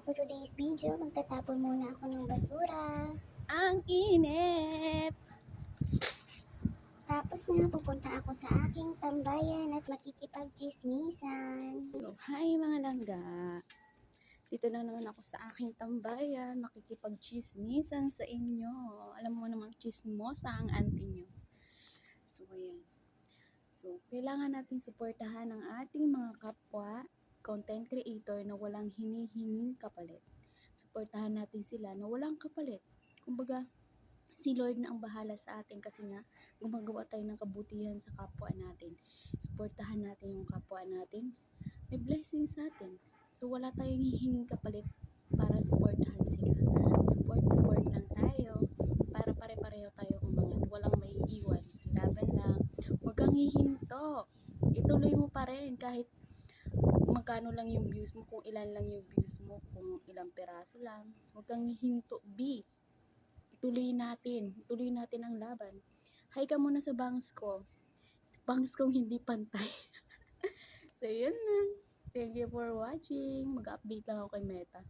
for today's video, magtatapon muna ako ng basura. Ang init! Tapos nga, pupunta ako sa aking tambayan at makikipag-chismisan. So, hi mga langga! Dito na naman ako sa aking tambayan, makikipag-chismisan sa inyo. Alam mo namang chismosa ang auntie nyo. So, ayan. So, kailangan natin suportahan ang ating mga kapwa content creator na walang hinihinging kapalit. Suportahan natin sila na walang kapalit. Kumbaga, si Lord na ang bahala sa atin kasi nga gumagawa tayo ng kabutihan sa kapwa natin. Suportahan natin yung kapwa natin. May blessings sa atin. So wala tayong hihinging kapalit para suportahan sila. Support lang tayo para pare-pareho tayo umangat. Walang may iwan. Laban lang. Huwag kang hihinto. Ituloy mo pa rin kahit magkano lang yung views mo, kung ilan lang yung views mo, kung ilang peraso lang. Huwag kang hihinto, B. Ituloy natin ang laban. Hi ka muna sa bangs ko. Bangs kong hindi pantay. So, yun lang. Thank you for watching. Mag-update lang ako kay Meta.